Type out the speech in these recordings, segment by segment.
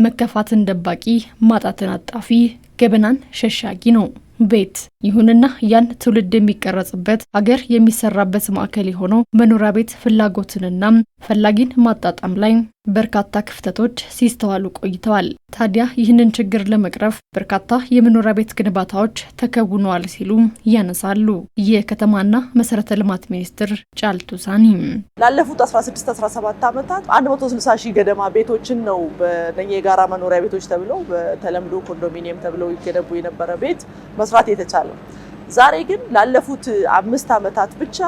መከፋትን ደባቂ ማጣትን አጣፊ ገበናን ሸሻጊ ነው ቤት። ይሁንና ያን ትውልድ የሚቀረጽበት ሀገር የሚሰራበት ማዕከል የሆነው መኖሪያ ቤት ፍላጎትንና ፈላጊን ማጣጣም ላይ በርካታ ክፍተቶች ሲስተዋሉ ቆይተዋል። ታዲያ ይህንን ችግር ለመቅረፍ በርካታ የመኖሪያ ቤት ግንባታዎች ተከውነዋል ሲሉ ያነሳሉ የከተማና መሰረተ ልማት ሚኒስትር ጫልቱ ሳኒ። ላለፉት 16-17 ዓመታት 160 ሺህ ገደማ ቤቶችን ነው በእነኚህ የጋራ መኖሪያ ቤቶች ተብለው በተለምዶ ኮንዶሚኒየም ተብለው ይገነቡ የነበረ ቤት መስራት የተቻለ። ዛሬ ግን ላለፉት 5 ዓመታት ብቻ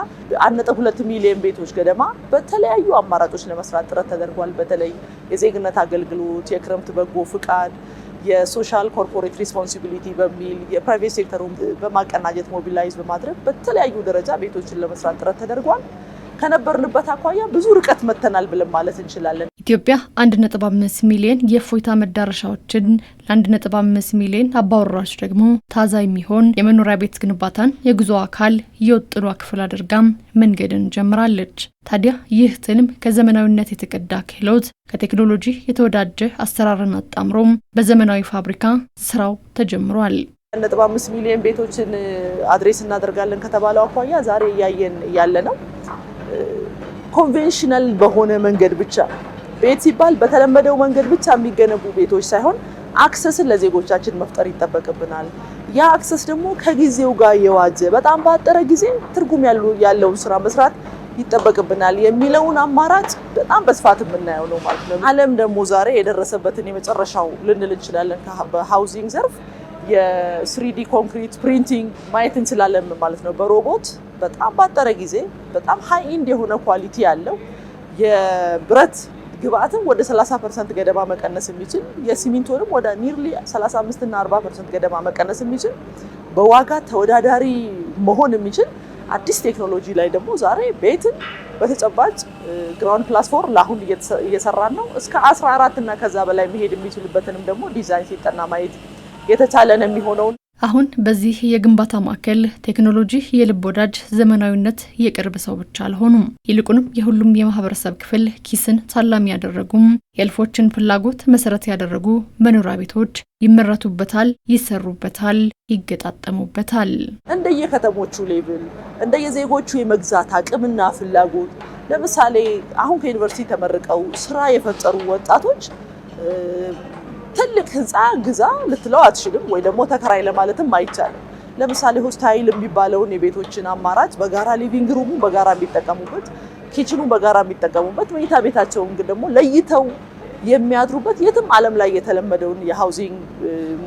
1.2 ሚሊዮን ቤቶች ገደማ በተለያዩ አማራጮች ለመስራት ጥረት ተደርጓል። በተለይ የዜግነት አገልግሎት፣ የክረምት በጎ ፍቃድ፣ የሶሻል ኮርፖሬት ሪስፖንሲቢሊቲ በሚል የፕራይቬት ሴክተሩን በማቀናጀት ሞቢላይዝ በማድረግ በተለያዩ ደረጃ ቤቶችን ለመስራት ጥረት ተደርጓል። ከነበርንበት አኳያ ብዙ ርቀት መተናል ብለን ማለት እንችላለን። ኢትዮጵያ 1.5 ሚሊዮን የእፎይታ መዳረሻዎችን ለ1.5 ሚሊዮን አባወራዎች ደግሞ ታዛ የሚሆን የመኖሪያ ቤት ግንባታን የጉዞ አካል የውጥኗ ክፍል አድርጋም መንገድን ጀምራለች። ታዲያ ይህ ትልም ከዘመናዊነት የተቀዳ ክህሎት ከቴክኖሎጂ የተወዳጀ አሰራርን አጣምሮም በዘመናዊ ፋብሪካ ስራው ተጀምሯል። 1.5 ሚሊዮን ቤቶችን አድሬስ እናደርጋለን ከተባለው አኳያ ዛሬ እያየን ያለ ነው ኮንቬንሽናል በሆነ መንገድ ብቻ ቤት ሲባል በተለመደው መንገድ ብቻ የሚገነቡ ቤቶች ሳይሆን አክሰስን ለዜጎቻችን መፍጠር ይጠበቅብናል። ያ አክሰስ ደግሞ ከጊዜው ጋር የዋጀ በጣም ባጠረ ጊዜ ትርጉም ያለውን ስራ መስራት ይጠበቅብናል የሚለውን አማራጭ በጣም በስፋት የምናየው ነው ማለት ነው። ዓለም ደግሞ ዛሬ የደረሰበትን የመጨረሻው ልንል እንችላለን በሃውዚንግ ዘርፍ የ3D ኮንክሪት ፕሪንቲንግ ማየት እንችላለን ማለት ነው። በሮቦት በጣም ባጠረ ጊዜ በጣም ሃይ ኢንድ የሆነ ኳሊቲ ያለው የብረት ግብአትን ወደ 30% ገደማ መቀነስ የሚችል የሲሚንቶንም ወደ ኒርሊ 35 እና 40% ገደማ መቀነስ የሚችል በዋጋ ተወዳዳሪ መሆን የሚችል አዲስ ቴክኖሎጂ ላይ ደግሞ ዛሬ ቤትን በተጨባጭ ግራውንድ ፕላስ 4 ለአሁን እየሰራን ነው። እስከ 14 እና ከዛ በላይ መሄድ የሚችልበትንም ደግሞ ዲዛይን ሲጠና ማየት የተቻለን የሚሆነው። አሁን በዚህ የግንባታ ማዕከል ቴክኖሎጂ የልብ ወዳጅ፣ ዘመናዊነት የቅርብ ሰው ብቻ አልሆኑም። ይልቁንም የሁሉም የማህበረሰብ ክፍል ኪስን ታላሚ ያደረጉም የእልፎችን ፍላጎት መሰረት ያደረጉ መኖሪያ ቤቶች ይመረቱበታል፣ ይሰሩበታል፣ ይገጣጠሙበታል። እንደየከተሞቹ ሌቭል እንደየዜጎቹ የመግዛት አቅምና ፍላጎት ለምሳሌ አሁን ከዩኒቨርሲቲ ተመርቀው ስራ የፈጠሩ ወጣቶች ትልቅ ህንፃ ግዛ ልትለው አትችልም፣ ወይ ደግሞ ተከራይ ለማለትም አይቻልም። ለምሳሌ ሆስታይል የሚባለውን የቤቶችን አማራጭ በጋራ ሊቪንግ ሩሙ በጋራ የሚጠቀሙበት፣ ኪችኑ በጋራ የሚጠቀሙበት፣ መኝታ ቤታቸውን ግን ደግሞ ለይተው የሚያድሩበት የትም ዓለም ላይ የተለመደውን የሃውዚንግ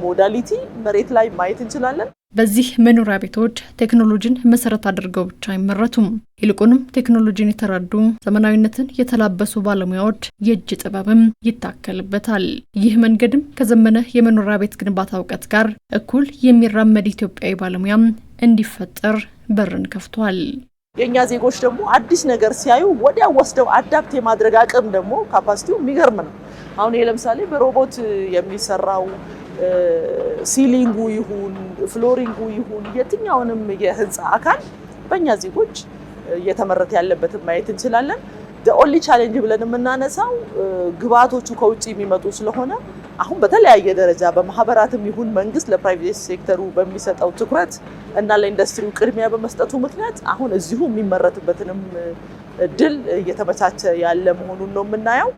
ሞዳሊቲ መሬት ላይ ማየት እንችላለን። በዚህ መኖሪያ ቤቶች ቴክኖሎጂን መሰረት አድርገው ብቻ አይመረቱም። ይልቁንም ቴክኖሎጂን የተረዱ ዘመናዊነትን የተላበሱ ባለሙያዎች የእጅ ጥበብም ይታከልበታል። ይህ መንገድም ከዘመነ የመኖሪያ ቤት ግንባታ እውቀት ጋር እኩል የሚራመድ ኢትዮጵያዊ ባለሙያም እንዲፈጠር በርን ከፍቷል። የኛ ዜጎች ደግሞ አዲስ ነገር ሲያዩ ወዲያው ወስደው አዳፕት የማድረግ አቅም ደግሞ ካፓሲቲው የሚገርም ነው። አሁን ይሄ ለምሳሌ በሮቦት የሚሰራው ሲሊንጉ ይሁን ፍሎሪንጉ ይሁን የትኛውንም የህንፃ አካል በእኛ ዜጎች እየተመረተ ያለበትን ማየት እንችላለን። ኦንሊ ቻሌንጅ ብለን የምናነሳው ግብአቶቹ ከውጭ የሚመጡ ስለሆነ አሁን በተለያየ ደረጃ በማህበራትም ይሁን መንግስት ለፕራይቬት ሴክተሩ በሚሰጠው ትኩረት እና ለኢንዱስትሪው ቅድሚያ በመስጠቱ ምክንያት አሁን እዚሁ የሚመረትበትንም እድል እየተመቻቸ ያለ መሆኑን ነው የምናየው።